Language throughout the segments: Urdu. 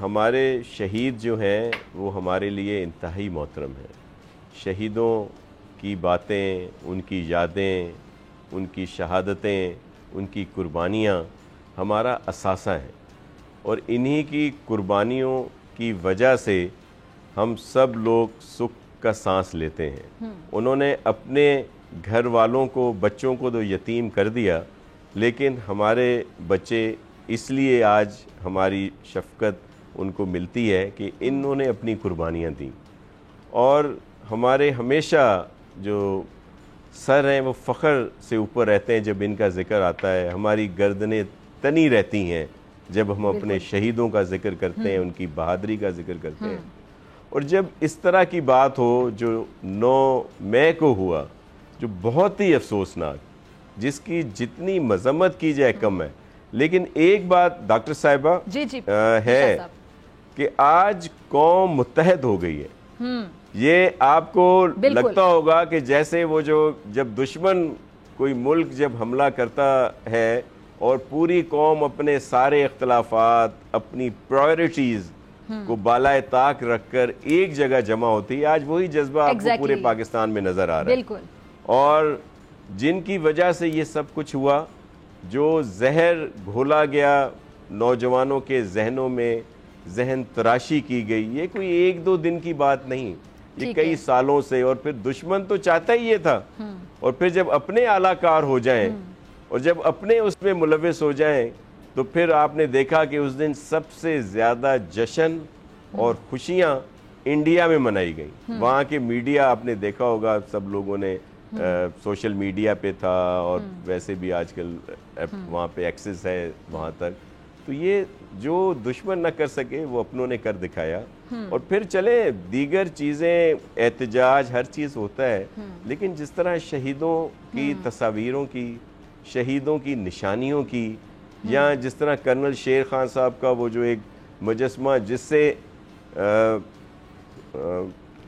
ہمارے شہید جو ہیں وہ ہمارے لیے انتہائی محترم ہیں. شہیدوں کی باتیں، ان کی یادیں، ان کی شہادتیں، ان کی قربانیاں ہمارا اثاثہ ہیں، اور انہی کی قربانیوں کی وجہ سے ہم سب لوگ سکھ کا سانس لیتے ہیں. انہوں نے اپنے گھر والوں کو، بچوں کو تو یتیم کر دیا، لیکن ہمارے بچے اس لیے آج ہماری شفقت ان کو ملتی ہے کہ انہوں نے اپنی قربانیاں دیں. اور ہمارے ہمیشہ جو سر ہیں وہ فخر سے اوپر رہتے ہیں جب ان کا ذکر آتا ہے. ہماری گردنیں تنی رہتی ہیں جب ہم اپنے شہیدوں کا ذکر کرتے ہیں، ان کی بہادری کا ذکر کرتے ہیں. اور جب اس طرح کی بات ہو جو 9 مئی کو ہوا، جو بہت ہی افسوسناک، جس کی جتنی مذمت کی جائے کم ہے، لیکن ایک بات ڈاکٹر صاحبہ ہے کہ آج قوم متحد ہو گئی ہے. یہ آپ کو لگتا ہوگا کہ جیسے وہ جب دشمن کوئی ملک جب حملہ کرتا ہے اور پوری قوم اپنے سارے اختلافات، اپنی پرائورٹیز کو بالائے طاق رکھ کر ایک جگہ جمع ہوتی ہے، آج وہی جذبہ آپ کو پورے پاکستان میں نظر آ رہا ہے. اور جن کی وجہ سے یہ سب کچھ ہوا، جو زہر گھولا گیا نوجوانوں کے ذہنوں میں، ذہن تراشی کی گئی، یہ کوئی 1-2 دن کی بات نہیں، یہ کئی سالوں سے. اور پھر دشمن تو چاہتا ہی یہ تھا، اور پھر جب اپنے اعلیٰ کار ہو جائیں اور جب اپنے اس میں ملوث ہو جائیں تو پھر آپ نے دیکھا کہ اس دن سب سے زیادہ جشن اور خوشیاں انڈیا میں منائی گئیں. وہاں کے میڈیا آپ نے دیکھا ہوگا، سب لوگوں نے سوشل میڈیا پہ تھا، اور ویسے بھی آج کل وہاں پہ ایکسس ہے وہاں تک. تو یہ جو دشمن نہ کر سکے وہ اپنوں نے کر دکھایا. اور پھر چلے دیگر چیزیں، احتجاج، ہر چیز ہوتا ہے، لیکن جس طرح شہیدوں کی تصاویروں کی، شہیدوں کی نشانیوں کی، یا جس طرح کرنل شیر خان صاحب کا وہ جو ایک مجسمہ، جس سے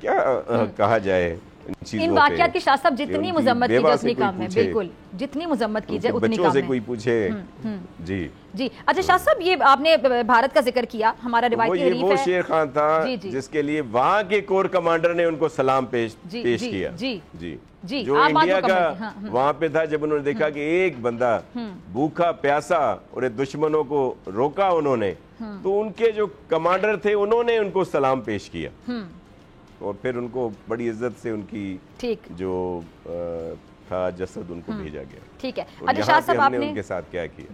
کیا کہا جائے، ان واقعات کی شاہ صاحب جتنی مذمت کی جائے اتنی کم ہے. بالکل، جتنی مذمت کی جائے اتنی کم ہے. بچوں سے کوئی پوچھے. جی اچھا شاہ صاحب، یہ آپ نے بھارت کا ذکر کیا، ہمارا روایتی حریف ہے. وہ شیر خان تھا جس کے لیے وہاں کے کور کمانڈر نے ان کو سلام پیش کیا. جی جو انڈیا کا وہاں پہ تھا، جب انہوں نے دیکھا کہ ایک بندہ بھوکا پیاسا اور دشمنوں کو روکا انہوں نے، تو ان کے جو کمانڈر تھے انہوں نے ان کو سلام پیش کیا، اور پھر ان کو بڑی عزت سے ان کی جو تھا جسد ان کو بھیجا گیا. ٹھیک ہے. اچھا شاہ صاحب، آپ نے ان کے ساتھ کیا کیا؟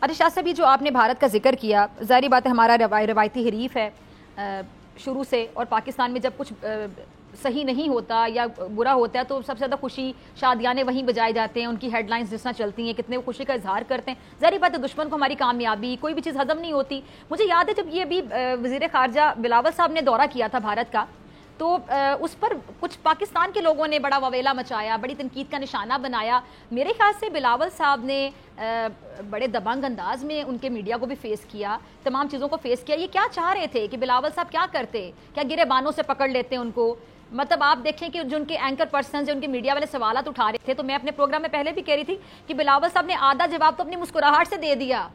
اچھا شاہ صاحب، یہ جو آپ نے بھارت کا ذکر کیا، ظاہری بات ہے ہمارا روایتی حریف ہے شروع سے، اور پاکستان میں جب کچھ صحیح نہیں ہوتا یا برا ہوتا ہے تو سب سے زیادہ خوشی شادیانے وہیں بجائے جاتے ہیں، ان کی ہیڈ لائنز جس طرح چلتی ہیں، کتنے وہ خوشی کا اظہار کرتے ہیں. ظاہری بات ہے دشمن کو ہماری کامیابی، کوئی بھی چیز ہضم نہیں ہوتی. مجھے یاد ہے جب یہ بھی وزیر خارجہ بلاول صاحب نے دورہ کیا تھا بھارت کا، تو اس پر کچھ پاکستان کے لوگوں نے بڑا وویلا مچایا، بڑی تنقید کا نشانہ بنایا. میرے خیال سے بلاول صاحب نے بڑے دبنگ انداز میں ان کے میڈیا کو بھی فیس کیا، تمام چیزوں کو فیس کیا. یہ کیا چاہ رہے تھے کہ بلاول صاحب کیا کرتے؟ کیا گرے بانوں سے پکڑ لیتے ان کو؟ مطلب آپ دیکھیں کہ جو ان کے اینکر پرسنز، ان کے میڈیا والے سوالات اٹھا رہے تھے، تو میں اپنے پروگرام میں پہلے بھی کہہ رہی تھی کہ بلاول صاحب نے آدھا جواب تو اپنی مسکراہٹ سے دے دیا،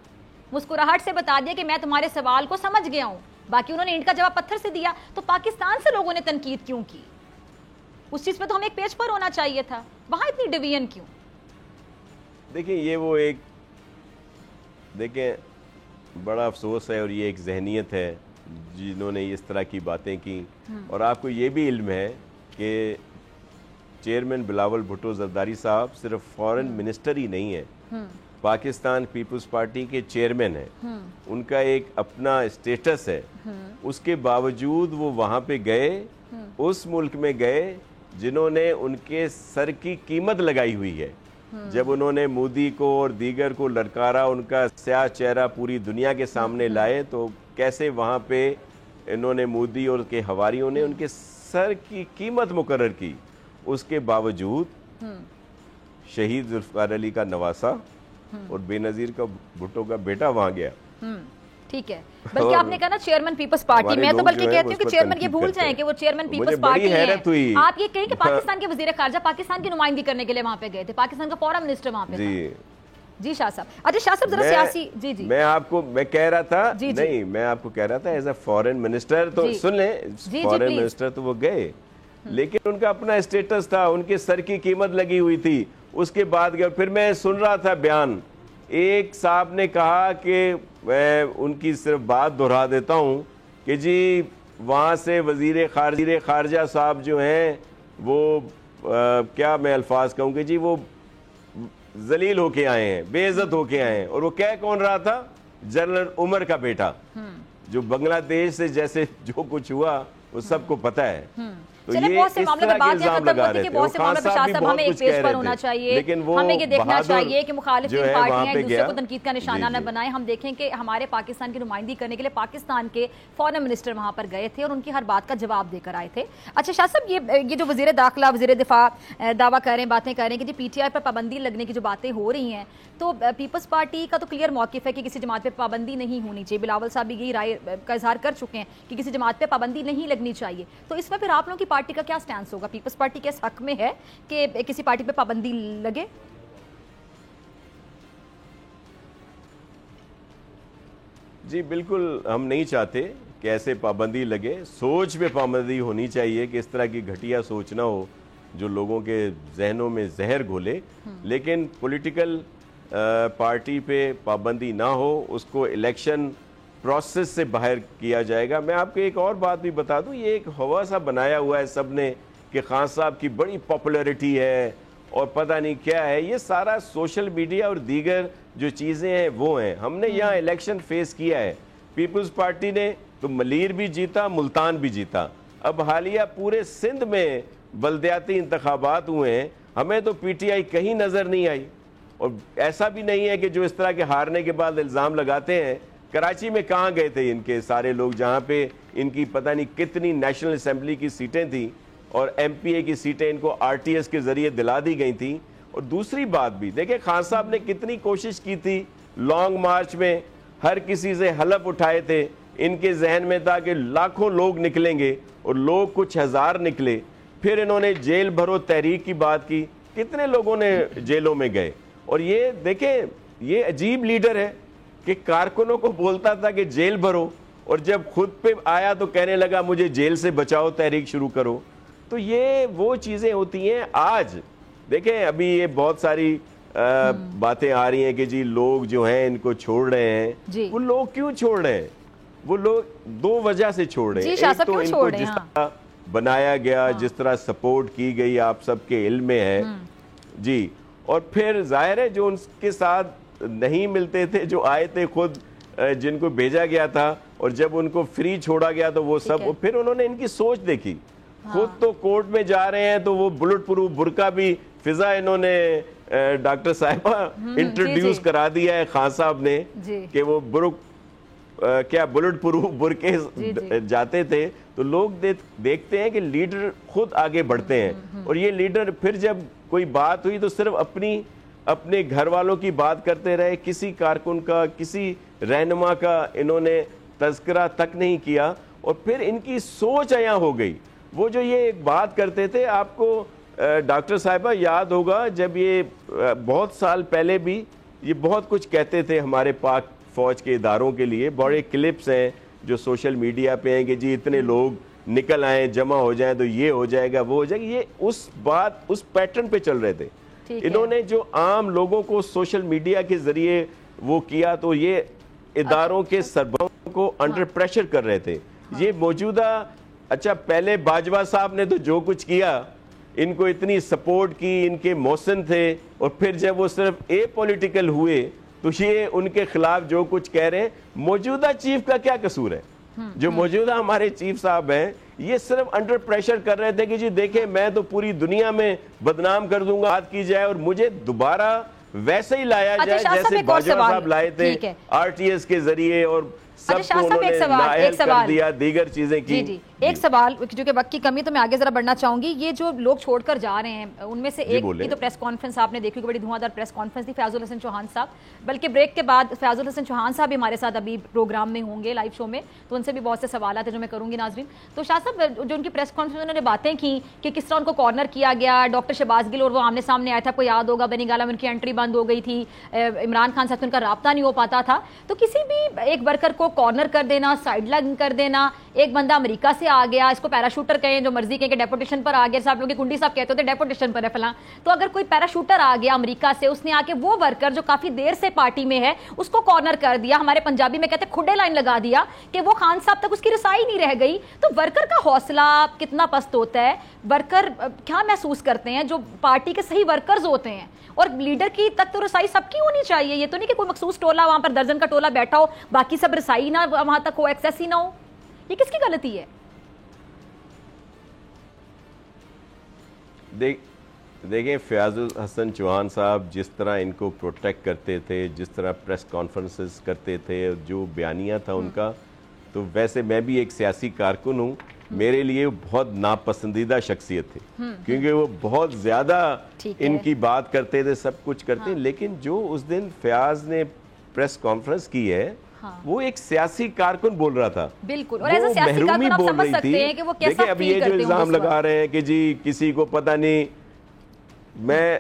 مسکراہٹ سے بتا دیا کہ میں تمہارے سوال کو سمجھ گیا ہوں. باقی انہوں نے ان کا جواب پتھر سے دیا. تو پاکستان سے لوگوں نے تنقید کیوں کی؟ اس چیز پہ تو ہمیں ایک پیج پر ہونا چاہیے تھا، وہاں اتنی ڈویژن کیوں؟ دیکھیں یہ وہ ایک بڑا افسوس ہے، اور یہ ایک ذہنیت ہے جنہوں نے اس طرح کی باتیں کی. اور آپ کو یہ بھی علم ہے کہ چیئرمین بلاول بھٹو زرداری صاحب صرف فارن منسٹر ہی نہیں ہے، پاکستان پیپلز پارٹی کے چیئرمین ہیں. ان کا ایک اپنا اسٹیٹس ہے. اس کے باوجود وہ وہاں پہ گئے، اس ملک میں گئے جنہوں نے ان کے سر کی قیمت لگائی ہوئی ہے. جب انہوں نے مودی کو اور دیگر کو للکارا، ان کا سیاہ چہرہ پوری دنیا کے سامنے لائے، تو کیسے وہاں پہ انہوں نے مودی اور کے حواریوں نے ان کے سر کی قیمت مقرر کی. اس کے باوجود شہید ذوالفقار علی کا نواسا اور بے نظیر کا بھٹو کا بیٹا وہاں گیا. ٹھیک ہے، بلکہ آپ نے کہا نا چیئرمین پیپلز پارٹی، میں تو بلکہ کہتی ہوں کہ چیئرمین یہ بھول جائیں کہ وہ چیئرمین پیپلز پارٹی ہیں. آپ یہ کہیں کہ پاکستان کے وزیر خارجہ پاکستان کی نمائندگی کرنے کے لیے وہاں پہ گئے تھے، پاکستان کا فورن منسٹر وہاں پہ تھا. جی شاہ صاحب. اچھا شاہ صاحب ذرا سیاسی جی میں کہہ رہا تھا نہیں میں آپ کو کہہ رہا تھا ایز اے فورن منسٹر تو سن لیں فورن منسٹر تو وہ گئے لیکن ان کا اپنا اسٹیٹس تھا, ان کے سر کی قیمت لگی ہوئی تھی. اس کے بعد گیا پھر میں سن رہا تھا بیان, ایک صاحب نے کہا کہ میں ان کی صرف بات دہرا دیتا ہوں کہ جی وہاں سے وزیر خارجہ صاحب جو ہیں وہ کیا میں الفاظ کہوں کہ جی وہ ذلیل ہو کے آئے ہیں, بے عزت ہو کے آئے ہیں. اور وہ کہہ کون رہا تھا؟ جنرل عمر کا بیٹا, جو بنگلہ دیش سے جیسے جو کچھ ہوا وہ سب کو پتہ ہے. تو یہ اس طرح کے الزام لگا رہے تھے. وہ خان صاحب بھی بہت کچھ کہہ رہے تھے لیکن وہ ہمیں یہ دیکھنا چاہیے کہ مخالف جو ہے وہاں پارٹیاں پہ ایک دوسرے گیا کو تنقید کا نشانہ نہ بنائیں. ہم دیکھیں کہ ہمارے پاکستان کی نمائندگی کرنے کے لیے پاکستان کے فورن منسٹر وہاں پر گئے تھے اور ان کی ہر بات کا جواب دے کر آئے تھے. اچھا شاہ صاحب یہ جو وزیر داخلہ وزیر دفاع دعویٰ کر رہے ہیں, باتیں کر رہے ہیں کہ جی پی ٹی آئی پر پابندی لگنے کی جو باتیں ہو رہی ہیں تو پیپلز پارٹی کا تو کلیئر موقف ہے کہ کسی جماعت پہ پابندی نہیں ہونی چاہیے. بلاول صاحب بھی یہی رائے کا اظہار کر چکے ہیں کہ کسی جماعت پہ پابندی نہیں لگنی چاہیے. تو اس میں پھر آپ لوگوں کی پارٹی کا کیا سٹینس ہوگا؟ پیپلز پارٹی کے اس حق میں ہے کہ کسی پارٹی پہ پابندی لگے؟ جی بالکل ہم نہیں چاہتے کہ ایسے پابندی لگے. سوچ پہ پابندی ہونی چاہیے کہ اس طرح کی گھٹیا سوچ نہ ہو جو لوگوں کے ذہنوں میں زہر گھولے. لیکن پولیٹیکل پارٹی پہ پابندی نہ ہو, اس کو الیکشن پروسیس سے باہر کیا جائے گا. میں آپ کو ایک اور بات بھی بتا دوں, یہ ایک ہوا سا بنایا ہوا ہے سب نے کہ خان صاحب کی بڑی پاپولیرٹی ہے اور پتہ نہیں کیا ہے. یہ سارا سوشل میڈیا اور دیگر جو چیزیں ہیں وہ ہیں. ہم نے یہاں الیکشن فیس کیا ہے, پیپلز پارٹی نے تو ملیر بھی جیتا, ملتان بھی جیتا. اب حالیہ پورے سندھ میں بلدیاتی انتخابات ہوئے ہیں, ہمیں تو پی ٹی آئی کہیں نظر نہیں آئی. اور ایسا بھی نہیں ہے کہ جو اس طرح کے ہارنے کے بعد الزام لگاتے ہیں, کراچی میں کہاں گئے تھے ان کے سارے لوگ جہاں پہ ان کی پتہ نہیں کتنی نیشنل اسمبلی کی سیٹیں تھیں اور ایم پی اے کی سیٹیں ان کو آر ٹی ایس کے ذریعے دلا دی گئی تھیں. اور دوسری بات بھی دیکھیں, خان صاحب نے کتنی کوشش کی تھی لانگ مارچ میں, ہر کسی سے حلف اٹھائے تھے. ان کے ذہن میں تھا کہ لاکھوں لوگ نکلیں گے اور لوگ کچھ ہزار نکلے. پھر انہوں نے جیل بھرو تحریک کی بات کی, کتنے لوگوں نے جیلوں میں گئے. اور یہ دیکھیں یہ عجیب لیڈر ہے کہ کارکنوں کو بولتا تھا کہ جیل بھرو, اور جب خود پہ آیا تو کہنے لگا مجھے جیل سے بچاؤ, تحریک شروع کرو. تو یہ وہ چیزیں ہوتی ہیں. آج دیکھیں ابھی یہ بہت ساری باتیں آ رہی ہیں کہ جی لوگ جو ہیں ان کو چھوڑ رہے ہیں. وہ لوگ کیوں چھوڑ رہے ہیں؟ وہ لوگ دو وجہ سے چھوڑ رہے ہیں. ایک تو ان کو جس طرح بنایا گیا, جس طرح سپورٹ کی گئی آپ سب کے علم میں ہے جی, اور پھر ظاہر ہے جو ان کے ساتھ نہیں ملتے تھے, جو آئے تھے خود, جن کو بھیجا گیا تھا, اور جب ان کو فری چھوڑا گیا تو وہ سب, پھر انہوں نے ان کی سوچ دیکھی. خود تو کورٹ میں جا رہے ہیں تو وہ بلٹ پروف برقع بھی فضا انہوں نے ڈاکٹر صاحبہ انٹروڈیوس کرا دیا ہے خان صاحب نے کہ وہ کیا بلٹ پروف برقعے جاتے تھے. تو لوگ دیکھتے ہیں کہ لیڈر خود آگے بڑھتے ہیں, اور یہ لیڈر پھر جب کوئی بات ہوئی تو صرف اپنے گھر والوں کی بات کرتے رہے, کسی کارکن کا, کسی رہنما کا انہوں نے تذکرہ تک نہیں کیا. اور پھر ان کی سوچ عیاں ہو گئی. وہ جو یہ ایک بات کرتے تھے, آپ کو ڈاکٹر صاحبہ یاد ہوگا جب یہ بہت سال پہلے بھی یہ بہت کچھ کہتے تھے ہمارے پاک فوج کے اداروں کے لیے. بڑے کلپس ہیں جو سوشل میڈیا پہ ہیں کہ جی اتنے لوگ نکل آئیں, جمع ہو جائیں تو یہ ہو جائے گا, وہ ہو جائے گا. یہ اس پیٹرن پہ چل رہے تھے. انہوں نے جو عام لوگوں کو سوشل میڈیا کے ذریعے وہ کیا, تو یہ اداروں کے سربراہوں کو انڈر پریشر کر رہے تھے. یہ موجودہ اچھا پہلے باجوہ صاحب نے تو جو کچھ کیا, ان کو اتنی سپورٹ کی, ان کے محسن تھے, اور پھر جب وہ صرف اے پولیٹیکل ہوئے تو یہ ان کے خلاف جو کچھ کہہ رہے ہیں. موجودہ چیف کا کیا قصور ہے؟ جو موجودہ ہمارے چیف صاحب ہیں یہ صرف انڈر پریشر کر رہے تھے کہ جی دیکھیں میں تو پوری دنیا میں بدنام کر دوں گا, بات کی جائے اور مجھے دوبارہ ویسے ہی لایا جائے جیسے باجوہ صاحب لائے تھے آر ٹی ایس کے ذریعے, اور سب کو انہوں نے نااہل کر دیا، دیگر چیزیں کی. جی ایک سوال جو کہ وقت کی کمی تو میں آگے ذرا بڑھنا چاہوں گی. یہ جو لوگ چھوڑ کر جا رہے ہیں ان میں سے ایک کی تو پریس کانفرنس آپ نے دیکھی، بڑی دھواں دار پریس کانفرنس تھی، فیاض الحسن چوہان صاحب. بلکہ بریک کے بعد فیاض الحسن چوہان صاحب بھی ہمارے ساتھ ابھی پروگرام میں ہوں گے، لائیو شو میں، تو ان سے بھی بہت سے سوالات ہیں جو میں کروں گی ناظرین. تو شاہ صاحب جو ان کی پریس کانفرنس انہوں نے باتیں کی کہ کس طرح ان کو کارنر کیا گیا، ڈاکٹر شہباز گل اور وہ آمنے سامنے آیا تھا، کوئی یاد ہوگا بنی گالہ میں ان کی انٹری بند ہو گئی تھی، عمران خان صاحب سے ان کا رابطہ نہیں ہو پاتا تھا. تو کسی بھی ایک ورکر کو کارنر کر دینا، سائڈ لائن کر دینا، ایک بندہ امریکہ سے آ گیا، اس کو پیراشوٹر کہیں جو مرضی کہیں کہ ڈیپوٹیشن پر آ گیا، صاحب لوگ کنڈی صاحب کہتے ہوتے ڈیپوٹیشن پر ہے فلاں. تو اگر کوئی پیراشوٹر آ گیا امریکہ سے، اس نے آ کے وہ ورکر جو کافی دیر سے پارٹی میں ہے اس کو کارنر کر دیا، ہمارے پنجابی میں کہتے ہیں کھڈے لائن لگا دیا کہ وہ خان صاحب تک اس کی رسائی نہیں رہ گئی. تو ورکر کا حوصلہ کتنا پست ہوتا ہے؟ ورکر کیا محسوس کرتے ہیں جو پارٹی کے صحیح ورکرز ہوتے ہیں؟ اور لیڈر کی تک تو رسائی سب کی ہونی چاہیے. یہ تو نہیں کہ کوئی مخصوص ٹولہ وہاں پر درجن کا ٹولہ بیٹھا ہو، باقی سب رسائی نہ وہاں تک ہو، ایکسیس ہی نہ ہو. یہ کس کی غلطی ہے؟ دیکھیں فیاض الحسن چوہان صاحب جس طرح ان کو پروٹیکٹ کرتے تھے، جس طرح پریس کانفرنسز کرتے تھے، جو بیانیہ تھا ان کا، تو ویسے میں بھی ایک سیاسی کارکن ہوں، میرے لیے بہت ناپسندیدہ شخصیت تھے کیونکہ وہ بہت زیادہ ان کی بات کرتے تھے، سب کچھ کرتے. لیکن جو اس دن فیاض نے پریس کانفرنس کی ہے وہ ایک سیاسی کارکن بول رہا تھا، بالکل، اور محرومی بول رہی تھی. دیکھیں اب یہ جو الزام لگا رہے ہیں کہ جی کسی کو پتہ نہیں، میں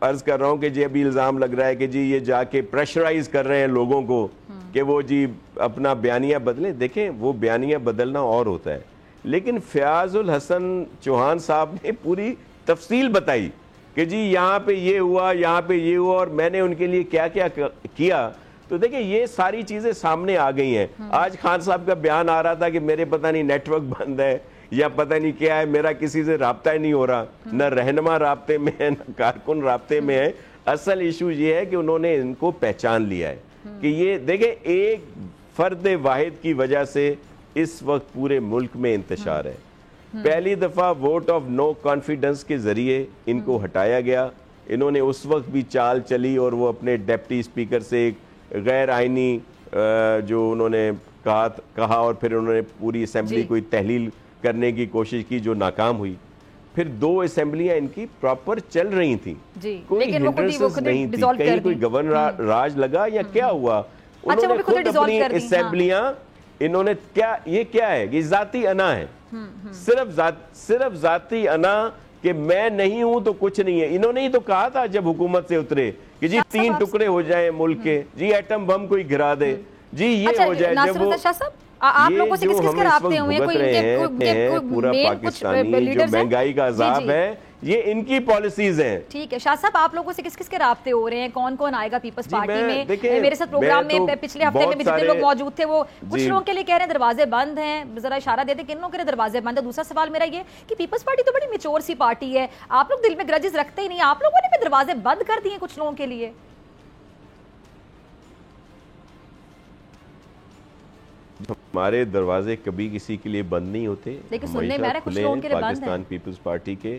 عرض کر رہا ہوں کہ جی ابھی الزام لگ رہا ہے کہ جی یہ جا کے پریشرائز کر رہے ہیں لوگوں کو کہ وہ جی اپنا بیانیہ بدلیں. دیکھیں وہ بیانیہ بدلنا اور ہوتا ہے، لیکن فیاض الحسن چوہان صاحب نے پوری تفصیل بتائی کہ جی یہاں پہ یہ ہوا، یہاں پہ یہ ہوا، اور میں نے ان کے لیے کیا کیا کیا. تو دیکھیں یہ ساری چیزیں سامنے آ گئی ہیں. آج خان صاحب کا بیان آ رہا تھا کہ میرے پتہ نہیں نیٹ ورک بند ہے یا پتہ نہیں کیا ہے، میرا کسی سے رابطہ ہی نہیں ہو رہا، نہ رہنما رابطے میں ہے نہ کارکن رابطے میں ہے. اصل ایشو یہ ہے کہ انہوں نے ان کو پہچان لیا ہے کہ یہ دیکھیں ایک فرد واحد کی وجہ سے اس وقت پورے ملک میں انتشار ہے. پہلی دفعہ ووٹ آف نو کانفیڈنس کے ذریعے ان کو ہٹایا گیا. انہوں نے اس وقت بھی چال چلی اور وہ اپنے ڈپٹی اسپیکر سے غیر آئینی جو انہوں نے کہا اور پھر انہوں نے پوری اسمبلی کو تحلیل کرنے کی کوشش کی جو ناکام ہوئی. پھر 2 اسمبلیاں ان کی پراپر چل رہی تھیں، کوئی ہنڈرنسز نہیں تھی، کہیں کوئی گورنر راج لگا یا کیا ہوا. انہوں نے خود اپنی اسمبلیاں انہوں نے یہ کیا ہے، یہ ذاتی انا ہے، صرف ذاتی انا کہ میں نہیں ہوں تو کچھ نہیں ہے. انہوں نے ہی تو کہا تھا جب حکومت سے اترے کہ جی 3 ٹکڑے ہو جائیں ملک کے، جی ایٹم بم کوئی گرا دے، جی یہ ہو جائے. جب وہ آپ لوگوں سے کس کس کے رابطے ہوئے ہیں؟ پورا پاکستانی جو مہنگائی کا عذاب ہے یہ ان کی پالیسیز ہیں. ٹھیک ہے شاہ صاحب، آپ لوگوں سے کس کس کے رابطے ہو رہے ہیں؟ کون کون آئے گا پیپلز پارٹی میں؟ میرے ساتھ پروگرام میں پچھلے ہفتے میں جتنے لوگ موجود تھے وہ کچھ لوگوں کے لیے کہہ رہے ہیں دروازے بند ہیں، ذرا اشارہ دے دیں کن لوگوں کے لیے دروازے بند ہیں. دوسرا سوال میرا یہ کہ پیپلز پارٹی تو بڑی میچور سی پارٹی ہے، آپ لوگ دل میں گرجز رکھتے ہی نہیں، آپ لوگوں نے بھی دروازے بند کر دیے کچھ لوگوں کے لیے. ہمارے دروازے کبھی کسی کے لیے بند نہیں ہوتے، لیکن سننے میں کچھ لوگوں کے لیے بند ہیں پاکستان پیپلز پارٹی کے.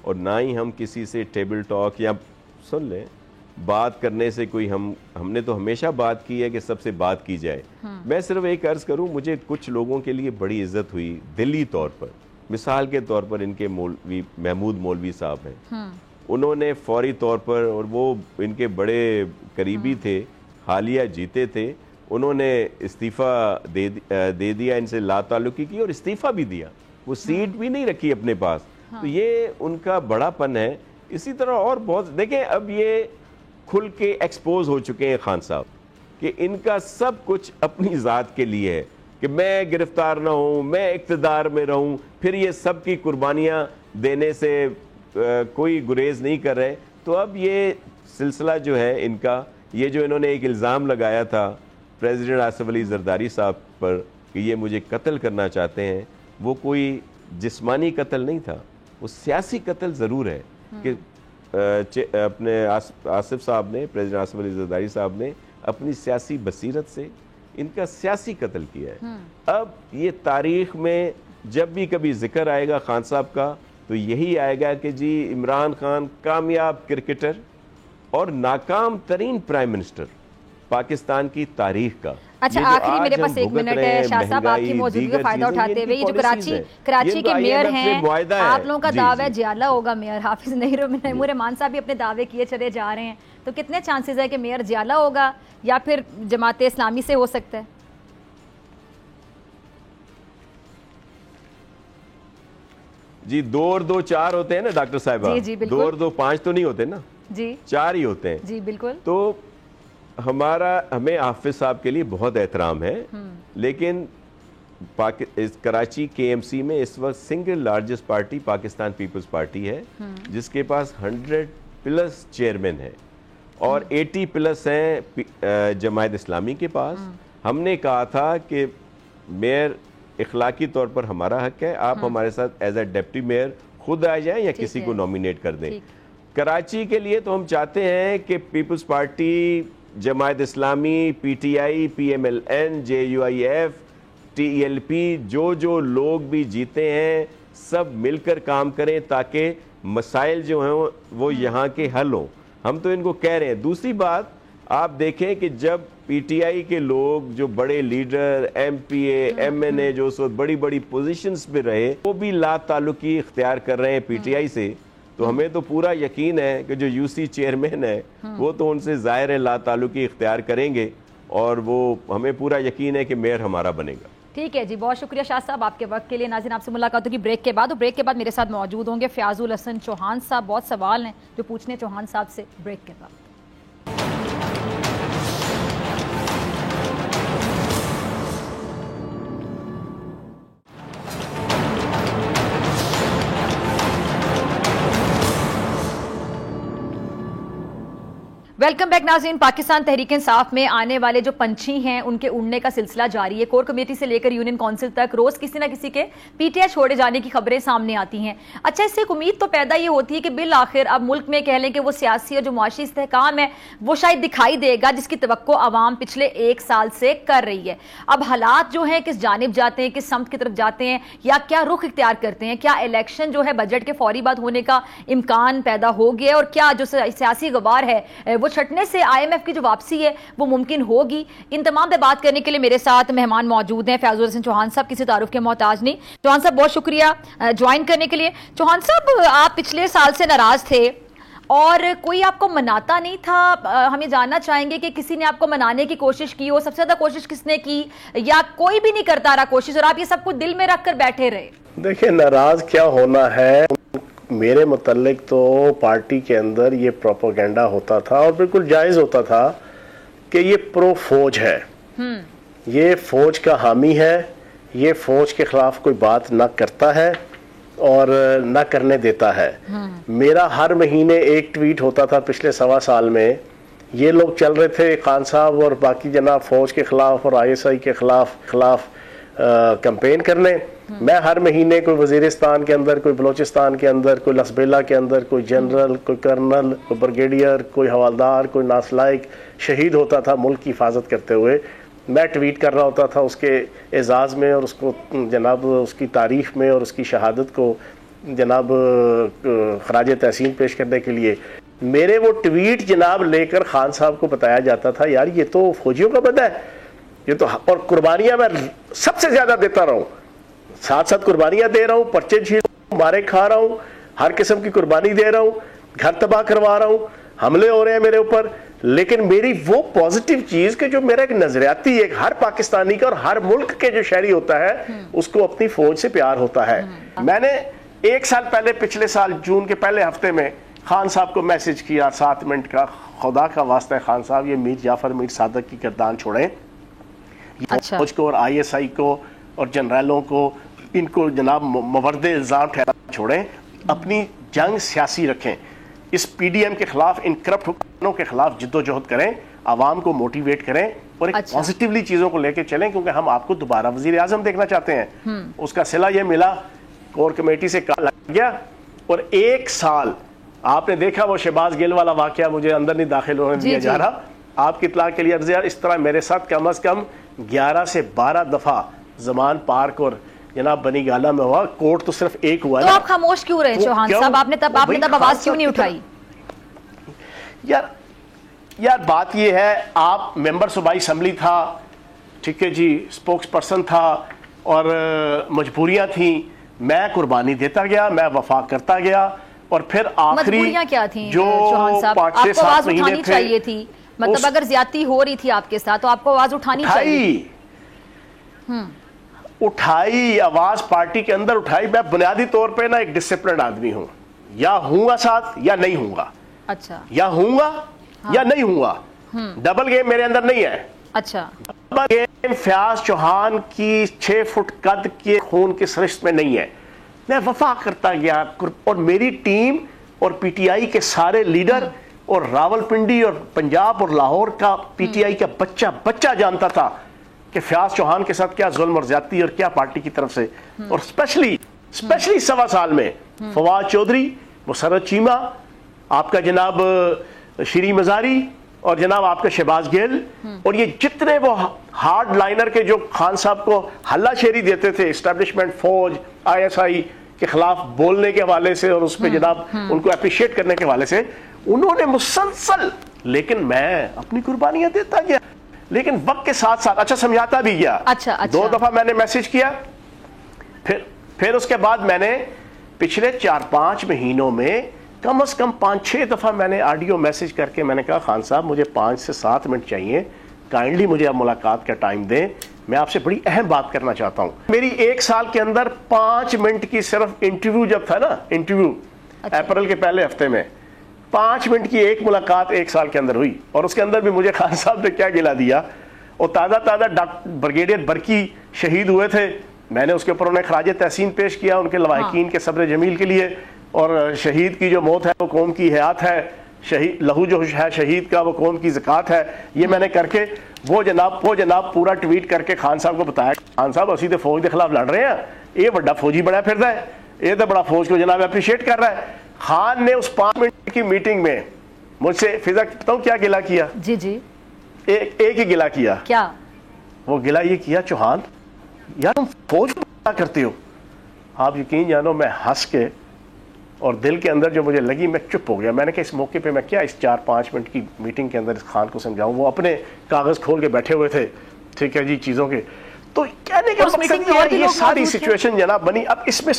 اور نہ ہی ہم کسی سے ٹیبل ٹاک یا سن لیں بات کرنے سے کوئی ہم نے تو ہمیشہ بات کی ہے کہ سب سے بات کی جائے. میں صرف ایک عرض کروں، مجھے کچھ لوگوں کے لیے بڑی عزت ہوئی دلی طور پر. مثال کے طور پر ان کے مولوی محمود مولوی صاحب ہیں، انہوں نے فوری طور پر، اور وہ ان کے بڑے قریبی تھے، حالیہ جیتے تھے، انہوں نے استعفیٰ دے دیا، ان سے لا تعلقی کی اور استعفیٰ بھی دیا، وہ سیٹ بھی نہیں رکھی اپنے پاس. تو یہ ان کا بڑا پن ہے. اسی طرح اور بہت، دیکھیں اب یہ کھل کے ایکسپوز ہو چکے ہیں خان صاحب کہ ان کا سب کچھ اپنی ذات کے لیے ہے کہ میں گرفتار نہ ہوں، میں اقتدار میں رہوں. پھر یہ سب کی قربانیاں دینے سے کوئی گریز نہیں کر رہے. تو اب یہ سلسلہ جو ہے ان کا، یہ جو انہوں نے ایک الزام لگایا تھا پریزیڈنٹ آصف علی زرداری صاحب پر کہ یہ مجھے قتل کرنا چاہتے ہیں، وہ کوئی جسمانی قتل نہیں تھا، وہ سیاسی قتل ضرور ہے کہ اپنے آصف صاحب نے، پریزیڈنٹ آصف علی زرداری صاحب نے اپنی سیاسی بصیرت سے ان کا سیاسی قتل کیا ہے. اب یہ تاریخ میں جب بھی کبھی ذکر آئے گا خان صاحب کا تو یہی آئے گا کہ جی عمران خان کامیاب کرکٹر اور ناکام ترین پرائم منسٹر پاکستان کی تاریخ کا. اچھا آخری میرے پاس 1 منٹ ہے شاہ صاحب، آپ کی موجودگی کا فائدہ اٹھاتے ہوئے، یہ جو کراچی کے میئر ہیں، آپ لوگوں کا دعویٰ ہے جیالہ ہوگا میئر، حافظ نعیم الرحمان صاحب بھی اپنے دعوے کیے چلے جا رہے ہیں، تو کتنے چانسز ہے کہ میئر جیالہ ہوگا یا پھر جماعت اسلامی سے ہو سکتا ہے؟ جی 2 اور 2 4 ہوتے ہیں نا ڈاکٹر صاحبہ، 2 اور 2 5 تو نہیں ہوتے نا، جی 4 ہی ہوتے ہیں. جی بالکل. تو ہمیں حافظ صاحب کے لیے بہت احترام ہے، لیکن کراچی کے ایم سی میں اس وقت single largest party Pakistan Peoples Party ہے، جس کے پاس 100+ چیئرمین ہے اور 80+ ہیں جماعت اسلامی کے پاس. ہم نے کہا تھا کہ میئر اخلاقی طور پر ہمارا حق ہے، آپ ہمارے ساتھ ایز اے ڈپٹی میئر خود آ جائیں یا کسی کو نومینیٹ کر دیں. کراچی کے لیے تو ہم چاہتے ہیں کہ Peoples Party, Jamaat Islami, P T I, P M L N, J U I F, T E L P, جو لوگ بھی جیتے ہیں سب مل کر کام کریں تاکہ مسائل جو ہیں وہ یہاں کے حل ہوں. ہم تو ان کو کہہ رہے ہیں. دوسری بات آپ دیکھیں کہ جب پی ٹی آئی کے لوگ جو بڑے لیڈر، ایم پی اے، ایم این اے، جو اس وقت بڑی بڑی پوزیشنز پہ رہے، وہ بھی لا تعلقی اختیار کر رہے ہیں پی ٹی آئی سے، تو ہمیں تو پورا یقین ہے کہ جو یو سی چیئرمین ہے وہ تو ان سے ظاہر لا تعلقی اختیار کریں گے، اور وہ ہمیں پورا یقین ہے کہ میئر ہمارا بنے گا. ٹھیک ہے جی، بہت شکریہ شاہ صاحب آپ کے وقت کے لیے. ناظرین آپ سے ملاقات ہوگی بریک کے بعد، اور بریک کے بعد میرے ساتھ موجود ہوں گے فیاض الحسن چوہان صاحب. بہت سوال ہیں جو پوچھنے چوہان صاحب سے بریک کے بعد. ویلکم بیک ناظرین. پاکستان تحریک انصاف میں آنے والے جو پنچھی ہیں ان کے اڑنے کا سلسلہ جاری ہے. کور کمیٹی سے لے کر یونین کونسل تک روز کسی نہ کسی کے پی ٹی آئی چھوڑے جانے کی خبریں سامنے آتی ہیں. اچھا اس سے ایک امید تو پیدا یہ ہوتی ہے کہ بالآخر اب ملک میں کہہ لیں کہ وہ سیاسی اور جو معاشی استحکام ہے وہ شاید دکھائی دے گا جس کی توقع عوام پچھلے 1 سال سے کر رہی ہے. اب حالات جو ہیں کس جانب جاتے ہیں، کس سمت کی طرف جاتے ہیں، یا کیا رخ اختیار کرتے ہیں؟ کیا الیکشن جو ہے بجٹ کے فوری بعد ہونے کا امکان پیدا ہو گیا، اور کیا جو سیاسی غبار ہے وہ چھٹنے سے آئی ایم ایف کی جو واپسی ہے وہ ممکن ہوگی؟ ان تمام پہ بات کرنے کے لیے میرے ساتھ مہمان موجود ہیں. فیاض الحسن چوہان صاحب کسی تعارف کے محتاج نہیں. چوہان صاحب بہت شکریہ جوائن کرنے کے لیے. چوہان صاحب آپ پچھلے سال سے ناراض تھے اور کوئی آپ کو مناتا نہیں تھا. ہم یہ جاننا چاہیں گے کہ کسی نے آپ کو منانے کی کوشش کی ہو، سب سے زیادہ کوشش کس نے کی، یا کوئی بھی نہیں کرتا رہا کوشش اور آپ یہ سب کچھ دل میں رکھ کر بیٹھے رہے؟ دیکھیں ناراض کیا ہونا ہے، میرے متعلق تو پارٹی کے اندر یہ پروپیگنڈا ہوتا تھا اور بالکل جائز ہوتا تھا کہ یہ پرو فوج ہے، یہ فوج کا حامی ہے، یہ فوج کے خلاف کوئی بات نہ کرتا ہے اور نہ کرنے دیتا ہے. میرا ہر مہینے ایک ٹویٹ ہوتا تھا پچھلے 1.25 سال میں. یہ لوگ چل رہے تھے خان صاحب اور باقی جناب فوج کے خلاف اور آئی ایس آئی کے خلاف کمپین کرنے. میں ہر مہینے کوئی وزیرستان کے اندر، کوئی بلوچستان کے اندر، کوئی لسبیلا کے اندر، کوئی جنرل، کوئی کرنل، کوئی برگیڈیئر، کوئی حوالدار، کوئی ناسلائق شہید ہوتا تھا ملک کی حفاظت کرتے ہوئے. میں ٹویٹ کر رہا ہوتا تھا اس کے اعزاز میں اور اس کو جناب اس کی تعریف میں اور اس کی شہادت کو جناب خراج تحسین پیش کرنے کے لیے. میرے وہ ٹویٹ جناب لے کر خان صاحب کو بتایا جاتا تھا یار یہ تو فوجیوں کا بندہ ہے، یہ تو، اور قربانیاں میں سب سے زیادہ دیتا رہا ہوں، ساتھ ساتھ قربانیاں دے رہا ہوں، پرچے جھیل رہا ہوں، مارے کھا رہا ہوں، ہر قسم کی قربانی دے رہا ہوں، گھر تباہ کروا رہا ہوں، حملے ہو رہے ہیں میرے اوپر. لیکن میری وہ پازیٹیو چیز کہ جو میرا ایک نظریاتی، ایک ہر پاکستانی کا اور ہر ملک کے جو شہری ہوتا ہے اس کو اپنی فوج سے پیار ہوتا ہے. میں نے 1 سال پہلے پچھلے سال جون کے پہلے ہفتے میں خان صاحب کو میسج کیا 7 منٹ کا، خدا کا واسطہ ہے خان صاحب یہ میر جعفر میر صادق کی گردان چھوڑیں، فوج کو اور آئی ایس آئی کو اور جنرلوں کو ان کو جناب مورد الزام ٹھہرا چھوڑیں، اپنی جنگ سیاسی رکھیں، اس پی ڈی ایم کے خلاف، ان کرپٹ حکمرانوں کے خلاف جد و جہد کریں، عوام کو موٹیویٹ کریں اور ایک پازیٹیولی چیزوں کو لے کے چلیں، کیونکہ ہم آپ کو دوبارہ وزیر اعظم دیکھنا چاہتے ہیں. اس کا صلہ یہ ملا، کور کمیٹی سے کال لگ گیا، اور 1 سال آپ نے دیکھا وہ شہباز گل والا واقعہ، مجھے اندر نہیں داخل ہونے دیا جا رہا. آپ کی اطلاع کے لیے عرض ہے، اس طرح میرے ساتھ کم از کم 11 سے 12 دفعہ زمان پارک اور جناب بنی گالا میں ہوا. کورٹ تو صرف ایک ہوا. تو آپ خاموش کیوں رہے چوہان صاحب؟ آپ نے تب آواز کیوں نہیں اٹھائی؟ یار بات یہ ہے، آپ ممبر صوبائی اسمبلی تھا، ٹھیک ہے جی، اسپوکس پرسن تھا اور مجبوریاں تھیں، میں قربانی دیتا گیا، میں وفا کرتا گیا، اور پھر آخری مجبوریاں کیا تھیں جو چوہان صاحب؟ 5 سے 7 مہینے تھے چاہیے تھی، مطلب اگر زیادتی ہو رہی تھی آپ کے ساتھ تو آپ کو آواز اٹھانی چاہیے، اٹھائی آواز پارٹی کے اندر اٹھائی. میں بنیادی طور پہ نا ایک ڈسپلنڈ آدمی ہوں، یا ہوں گا ساتھ یا نہیں ہوں گا. اچھا، یا ہوں گا یا نہیں ہوں گا، ڈبل گیم میرے اندر نہیں ہے. اچھا، ڈبل گیم فیاض چوہان کی 6 فٹ قد کے خون کی سرشت میں نہیں ہے. میں وفا کرتا گیا، اور میری ٹیم اور پی ٹی آئی کے سارے لیڈر اور راول پنڈی اور پنجاب اور لاہور کا پی ٹی آئی کا بچہ جانتا تھا کہ فیاض چوہان کے ساتھ کیا ظلم اور زیادتی اور کیا پارٹی کی طرف سے، اور اسپیشلی 1.25 سال میں فواد چودھری، مسرت چیمہ، آپ کا جناب شیری مزاری، اور جناب آپ کا شہباز گیل، اور یہ جتنے وہ ہارڈ لائنر کے جو خان صاحب کو ہلہ شیری دیتے تھے اسٹیبلشمنٹ، فوج، آئی ایس آئی کے خلاف بولنے کے حوالے سے اور اس پہ جناب ان کو اپریشیٹ کرنے کے حوالے سے، انہوں نے مسلسل، لیکن میں اپنی قربانیاں دیتا گیا، لیکن وقت کے ساتھ ساتھ اچھا سمجھاتا بھی گیا. 2 دفعہ میں نے میسج کیا، پھر اس کے بعد میں نے پچھلے 4-5 مہینوں میں کم از کم 5-6 دفعہ میں نے آڈیو میسج کر کے میں نے کہا خان صاحب مجھے 5 سے 7 منٹ چاہیے، کائنڈلی مجھے اب ملاقات کا ٹائم دیں، میں آپ سے بڑی اہم بات کرنا چاہتا ہوں. میری 1 سال کے اندر 5 منٹ کی صرف انٹرویو جب تھا نا، انٹرویو اپریل کے پہلے ہفتے میں 5 منٹ کی ایک ملاقات 1 سال کے اندر ہوئی، اور اس کے اندر بھی مجھے خان صاحب نے کیا گلا دیا. اور تازہ بریگیڈیئر برکی شہید ہوئے تھے، میں نے اس کے اوپر انہیں خراج تحسین پیش کیا ان کے لواحقین کے صبر جمیل کے لیے، اور شہید کی جو موت ہے وہ قوم کی حیات ہے، شہید لہو جو ہے شہید کا وہ قوم کی زکات ہے. یہ میں نے کر کے وہ جناب پورا ٹویٹ کر کے خان صاحب کو بتایا، خان صاحب اسی تو فوج کے خلاف لڑ رہے ہیں، یہ بڑا فوجی بڑا پھر رہا ہے، یہ تو بڑا فوج کو جناب اپریشیٹ کر رہا ہے. خان نے اس 5 منٹ کی میٹنگ میں مجھ سے فضا بتاؤں کیا گلا کیا؟ جی ایک ہی گلا کیا. کیا وہ گلا یہ کیا، چوہان یار تم فوج کو کرتے ہو. آپ یقین جانو میں ہنس کے اور دل کے اندر جو مجھے لگی میں چپ ہو گیا. میں نے کہا اس موقع پہ میں کیا اس 4-5 منٹ کی میٹنگ کے اندر اس خان کو سمجھاؤں. وہ اپنے کاغذ کھول کے بیٹھے ہوئے تھے، ٹھیک ہے جی، چیزوں کے. تو کہنے کا مقصد یہ ساری سچویشن جناب بنی. اب اس میں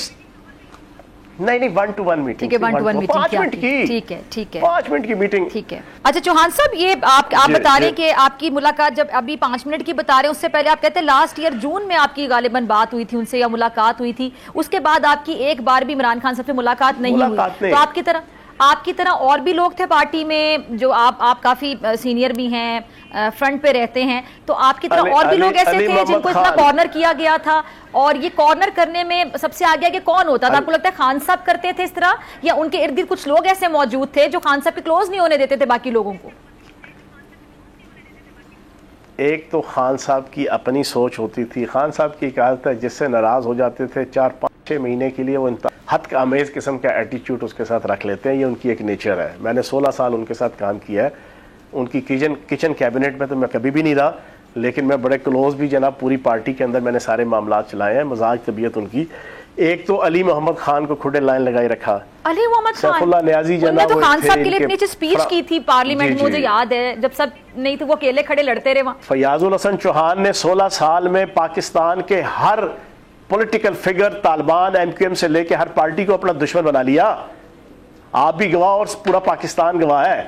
نہیں 1-to-1 میٹنگ، 5 منٹ کی، ٹھیک ہے 5 منٹ کی میٹنگ، ٹھیک ہے. اچھا چوہان صاحب، یہ آپ بتا رہے ہیں کہ آپ کی ملاقات جب ابھی 5 منٹ کی بتا رہے ہیں، اس سے پہلے آپ کہتے ہیں لاسٹ ایئر جون میں آپ کی غالباً بات ہوئی تھی ان سے یا ملاقات ہوئی تھی، اس کے بعد آپ کی ایک بار بھی عمران خان صاحب سے ملاقات نہیں ہوئی. تو آپ کی طرح اور بھی لوگ تھے پارٹی میں جو آپ کافی سینئر بھی ہیں، فرنٹ پہ رہتے ہیں، تو آپ کی طرح اور بھی لوگ ایسے تھے جن کو اتنا کارنر کیا گیا تھا؟ اور یہ کارنر کرنے میں سب سے آگے کہ کون ہوتا تھا؟ آپ کو لگتا ہے خان صاحب کرتے تھے اس طرح، یا ان کے ارد گرد کچھ لوگ ایسے موجود تھے جو خان صاحب کے کلوز نہیں ہونے دیتے تھے باقی لوگوں کو؟ ایک تو خان صاحب کی اپنی سوچ ہوتی تھی. خان صاحب کی ایک عادت ہے، جس سے ناراض ہو جاتے تھے 4-5-6 مہینے کے لیے وہ حد کا امیز قسم کا ایٹیچیوڈ اس کے ساتھ رکھ لیتے ہیں. یہ ان کی ایک نیچر ہے. میں نے 16 سال ان کے ساتھ کام کیا ہے. ان کی کچن کیبنٹ میں تو میں کبھی بھی نہیں رہا، لیکن میں بڑے کلوز بھی جناب پوری پارٹی کے اندر میں نے سارے معاملات چلائے ہیں. مزاج طبیعت ان کی. ایک تو علی محمد خان کو کھڑے لائن لگائی رکھا. علی محمد خان، سیف اللہ نیازی جناب نے تو خان صاحب کے لیے اتنی اچھی سپیچ کی تھی پارلیمنٹ، مجھے یاد ہے جب سب نہیں تو وہ اکیلے کھڑے لڑتے رہے وہاں. فیاض الحسن چوہان نے 16 سال میں پاکستان کے ہر political figure, Taliban, M Q M سے لے کے ہر پارٹی کو اپنا دشمن بنا لیا. آپ بھی گواہ اور پورا پاکستان گواہ ہے.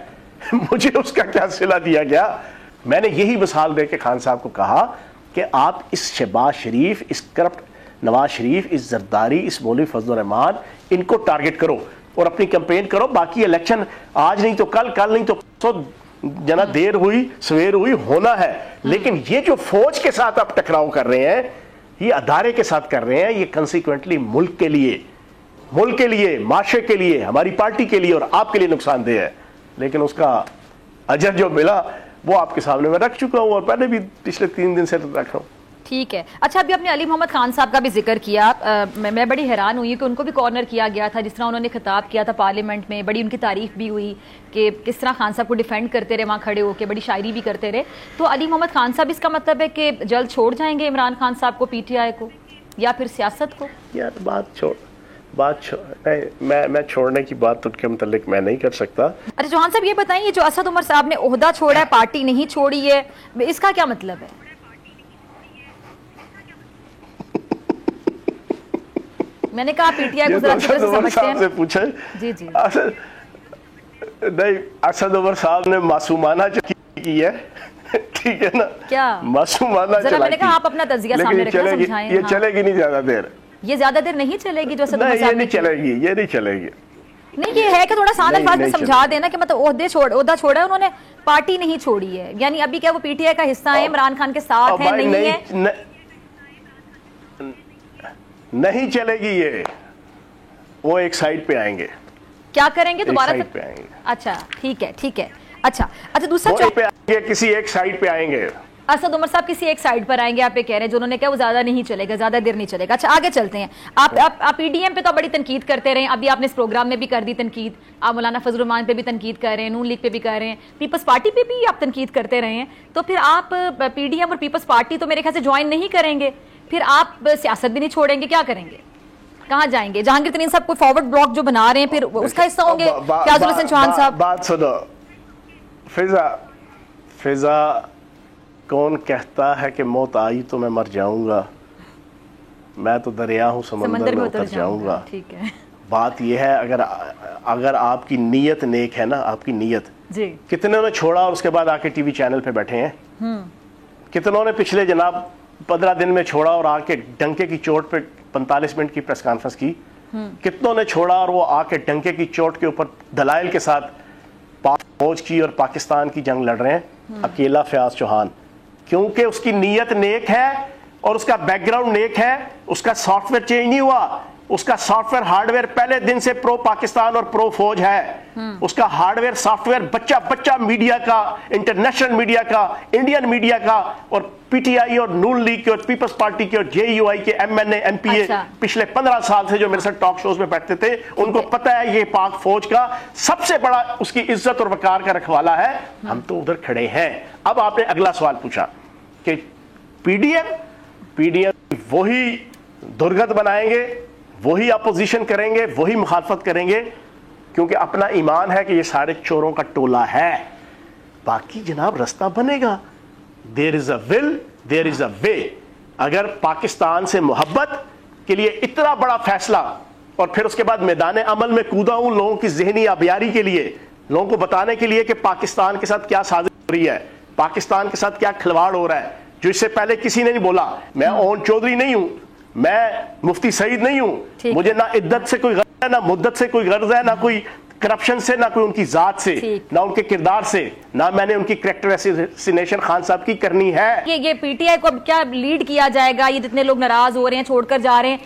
مجھے اس کا کیا صلہ دیا گیا؟ میں نے یہی مثال دے کے خان صاحب کو کہا کہ آپ اس شہباز شریف، اس کرپٹ نواز شریف، اس زرداری، اس مولوی فضل الرحمان، ان کو ٹارگٹ کرو اور اپنی کمپین کرو. باقی الیکشن آج نہیں تو کل نہیں تو جناب دیر ہوئی سویر ہوئی ہونا ہے. لیکن یہ جو فوج کے ساتھ آپ ٹکراؤ کر رہے ہیں، یہ ادارے کے ساتھ کر رہے ہیں، یہ کنسیکوینٹلی ملک کے لیے، معاشرے کے لیے، ہماری پارٹی کے لیے اور آپ کے لیے نقصان دہ ہے. لیکن اس کا اجر جو ملا وہ آپ کے سامنے میں رکھ چکا ہوں، اور پہلے بھی پچھلے 3 دن سے رکھ رہا ہوں. ٹھیک ہے. اچھا، ابھی آپ نے علی محمد خان صاحب کا بھی ذکر کیا. میں بڑی حیران ہوئی کہ ان کو بھی کارنر کیا گیا تھا، جس طرح انہوں نے خطاب کیا تھا پارلیمنٹ میں. بڑی ان کی تعریف بھی ہوئی کہ کس طرح خان صاحب کو ڈیفینڈ کرتے رہے وہاں کھڑے ہو کے، بڑی شاعری بھی کرتے رہے. تو علی محمد خان صاحب، اس کا مطلب ہے کہ جلد چھوڑ جائیں گے عمران خان صاحب کو، پی ٹی آئی کو، یا پھر سیاست کو؟ یار میں چھوڑنے کی بات ان کے متعلق میں نہیں کر سکتا. اچھا چوہان صاحب، یہ بتائیں، یہ جو اسد عمر صاحب نے عہدہ چھوڑا ہے، پارٹی نہیں چھوڑی ہے، اس کا کیا مطلب ہے؟ میں نے کہا پی ٹی آئی کو ذرا کدھر سے سمجھتے ہیں. سے پوچھے جی جی نہیں, اسد عمر صاحب نے معصومانہ کی ہے, ٹھیک ہے نا, کیا معصومانہ ذرا میں نے کہا آپ اپنا تجزیہ سامنے رکھنا, سمجھائیں. یہ چلے گی نہیں زیادہ دیر, یہ زیادہ دیر نہیں چلے گی جو اسد عمر نہیں, صاحب یہ نہیں چلے گی, یہ نہیں چلے گی. نہیں, یہ ہے کہ تھوڑا سادہ الفاظ میں سمجھا دینا کہ مطلب عہدہ چھوڑا ہے انہوں نے, پارٹی نہیں چھوڑی ہے, یعنی ابھی کیا وہ پی ٹی آئی کا حصہ ہے, عمران خان کے ساتھ ہیں, نہیں ہے, نہیں چلے گی یہ, وہ ایک سائڈ پہ آئیں گے. کیا کریں گے دوبارہ سائڈ پہ آئیں گے. اچھا ٹھیک ہے, ٹھیک ہے. اچھا دوسرا پہ آئیں گے, کسی ایک سائڈ پہ آئیں گے. اسد عمر صاحب کسی ایک سائڈ پر آئیں گے, آپ یہ کہہ رہے ہیں, جو انہوں نے کہا وہ زیادہ نہیں چلے گا, زیادہ دیر نہیں چلے گا. اچھا آگے چلتے ہیں. آپ پی ڈی ایم پہ تو بڑی تنقید کرتے رہے, ابھی آپ نے اس پروگرام میں بھی کر دی تنقید, آپ مولانا فضل الرحمان پہ بھی تنقید کر رہے ہیں, نون لیگ پہ بھی کر رہے ہیں, پیپلز پارٹی پہ بھی آپ تنقید کرتے رہے ہیں, تو پھر آپ پی ڈی ایم اور پیپلز پارٹی تو میرے خیال سے جوائن نہیں کریں گے, پھر آپ سیاست بھی نہیں چھوڑیں گے, کیا کریں گے, کہاں جائیں گے؟ جہانگیر ترین صاحب کوئی فارورڈ بلاک جو بنا رہے ہیں پھر اس کا حصہ ہوں گے فیاض الحسن چوہان صاحب؟ بات سنو فضا, کون کہتا ہے کہ موت آئی تو میں مر جاؤں گا, میں تو دریا ہوں سمندر میں اتر جاؤں گا. ٹھیک ہے, بات یہ ہے اگر آپ کی نیت نیک ہے نا, آپ کی نیت, جی کتنے نے چھوڑا اور اس کے بعد آ کے ٹی وی چینل پہ بیٹھے ہیں, کتنوں نے پچھلے جناب 15 دن میں چھوڑا اور آ کے ڈنکے کی چوٹ پہ 45 منٹ کی پریس کانفرنس کی, کتنوں نے چھوڑا اور وہ آ کے ڈنکے کی چوٹ کے اوپر دلائل کے ساتھ فوج کی اور پاکستان کی جنگ لڑ رہے ہیں, اکیلا فیاض چوہان, کیونکہ اس کی نیت نیک ہے اور اس کا بیک گراؤنڈ نیک ہے, اس کا سافٹ ویئر چینج نہیں ہوا, اس کا سافٹ ویئر ہارڈ ویئر پہلے دن سے پرو پاکستان اور پرو فوج ہے, اس کا ہارڈ ویئر سافٹ ویئر بچہ میڈیا کا, انٹرنیشنل میڈیا کا, انڈین میڈیا کا, اور پی ٹی آئی اور نون لیگ کے اور پیپلز پارٹی کے اور جے یو آئی کے M N A M P A پچھلے 15 سال سے جو میرے ساتھ ٹاک شوز میں بیٹھتے تھے, ان کو پتہ ہے یہ پاک فوج کا سب سے بڑا اس کی عزت اور وقار کا رکھوالا ہے, ہم تو ادھر کھڑے ہیں. اب آپ نے اگلا سوال پوچھا کہ پی ڈی ایم وہی درگت بنائیں گے, وہی اپوزیشن کریں گے, وہی مخالفت کریں گے, کیونکہ اپنا ایمان ہے کہ یہ سارے چوروں کا ٹولہ ہے. باقی جناب رستہ بنے گا, there is a will, there is a way. اگر پاکستان سے محبت کے لیے اتنا بڑا فیصلہ اور پھر اس کے بعد میدان عمل میں کودا ہوں لوگوں کی ذہنی آبیاری کے لیے, لوگوں کو بتانے کے لیے کہ پاکستان کے ساتھ کیا سازش ہو رہی ہے, پاکستان کے ساتھ کیا کھلواڑ ہو رہا ہے, جو اس سے پہلے کسی نے نہیں بولا. میں اون چودھری نہیں ہوں, میں مفتی سعید نہیں ہوں, مجھے نہ عدت سے کوئی غرض ہے, نہ مدت سے کوئی غرض ہے, نہ کوئی کرپشن سے, نہ کوئی ان کی ذات سے, نہ ان کے کردار سے, نہ میں نے ان کی کریکٹر ایسیسینیشن خان صاحب کی کرنی ہے. یہ پی ٹی آئی کو اب کیا لیڈ کیا جائے گا؟ یہ جتنے لوگ ناراض ہو رہے ہیں, چھوڑ کر جا رہے ہیں,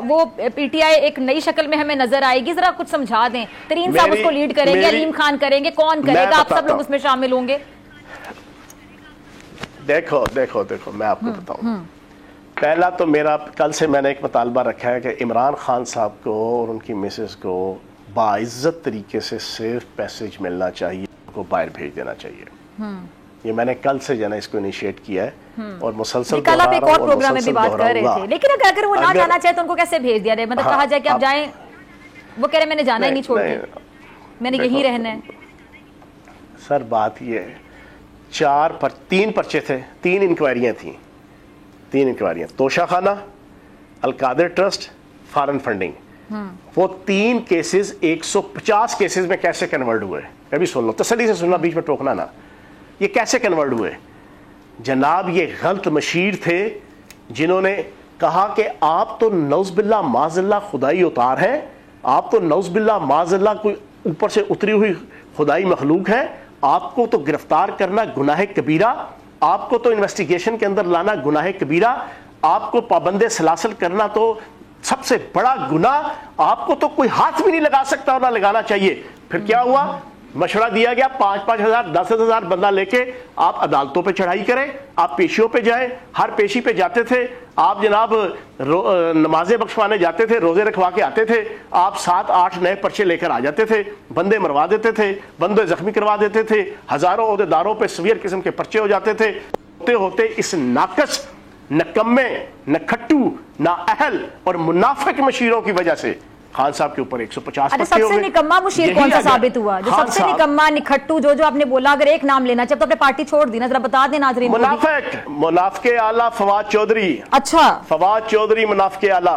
وہ پی ٹی آئی ایک نئی شکل میں ہمیں نظر آئے گی, ذرا کچھ سمجھا دیں. ترین صاحب اس کو لیڈ کریں گے, علیم خان کریں گے, کون کرے گا؟ آپ سب لوگ اس میں شامل ہوں گے. دیکھو میں آپ کو بتاؤں, پہلا تو میرا کل سے میں نے ایک مطالبہ رکھا ہے کہ عمران خان صاحب کو اور ان کی مسز کو باعزت طریقے سے صرف پیسج ملنا چاہیے, ان کو باہر بھیج دینا چاہیے. یہ میں نے کل سے جانا اس کو انیشیٹ کیا ہے اور مسلسل کل آپ ایک اور پروگرام میں بھی بات کر رہے تھے, لیکن اگر وہ نہ جانا چاہے تو ان کو کیسے بھیج دیا جائے؟ مطلب کہا جائے کہ آپ جائیں, وہ کہہ رہے میں نے جانا ہی نہیں, چھوڑ کے میں نے یہیں رہنا ہے. سر بات یہ ہے, 3 پرچے تھے, 3 انکوائریاں تھیں, 3 انکوائریاں, توشہ خانہ, القادر ٹرسٹ, فارن فنڈنگ. وہ 3 کیسز 150 کیسز میں کیسے کنورٹ ہوئے؟ میں بھی سن لو, تسلی سے سننا, بیچ میں ٹوکنا نا. یہ کیسے کنورٹ ہوئے جناب؟ یہ غلط مشیر تھے جنہوں نے کہا کہ آپ تو نعوذ باللہ معاذ اللہ خدائی اتار ہیں, آپ تو نعوذ باللہ معاذ اللہ کوئی اوپر سے اتری ہوئی خدائی مخلوق ہے, آپ کو تو گرفتار کرنا گناہ کبیرہ, آپ کو تو انویسٹیگیشن کے اندر لانا گناہ کبیرہ, آپ کو پابند سلاسل کرنا تو سب سے بڑا گناہ, آپ کو تو کوئی ہاتھ بھی نہیں لگا سکتا اور نہ لگانا چاہیے. پھر کیا ہوا؟ مشورہ دیا گیا 5-5 ہزار 10,000 بندہ لے کے آپ عدالتوں پہ چڑھائی کریں, آپ پیشیوں پہ جائیں, ہر پیشی پہ جاتے تھے آپ جناب, نمازیں بخشوانے جاتے تھے, روزے رکھوا کے آتے تھے آپ, 7-8 نئے پرچے لے کر آ جاتے تھے, بندے مروا دیتے تھے, بندے زخمی کروا دیتے تھے, ہزاروں عہدیداروں پہ سویر قسم کے پرچے ہو جاتے تھے. ہوتے اس ناقص, نکمے, نہ کھٹو, نہ اہل اور منافق مشیروں کی وجہ سے خان صاحب کے اوپر 150 سب سے نکما مشیر کون سا ثابت ہوا؟ جو سب سے نکما نکھٹو جو آپ نے بولا, اگر ایک نام لینا چاہے تو اپنے پارٹی چھوڑ دی نا, ذرا بتا دیں ناظرین. منافق اعلیٰ فواد چودھری. اچھا, فواد چودھری منافق اعلیٰ,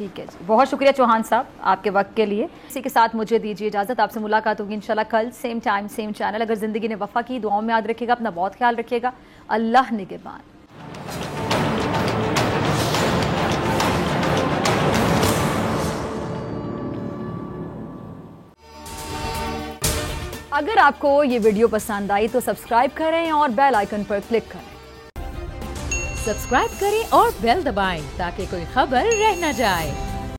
ٹھیک ہے جی، بہت شکریہ چوہان صاحب آپ کے وقت کے لیے. اسی کے ساتھ مجھے دیجیے اجازت، آپ سے ملاقات ہوگی انشاءاللہ کل سیم ٹائم سیم چینل. اگر زندگی نے وفا کی دعاؤں میں یاد رکھیے گا، اپنا بہت خیال رکھیے گا. اللہ نگہبان. اگر آپ کو یہ ویڈیو پسند آئی تو سبسکرائب کریں اور بیل آئیکن پر کلک کریں. سبسکرائب کریں اور بیل دبائیں تاکہ کوئی خبر رہ نہ جائے.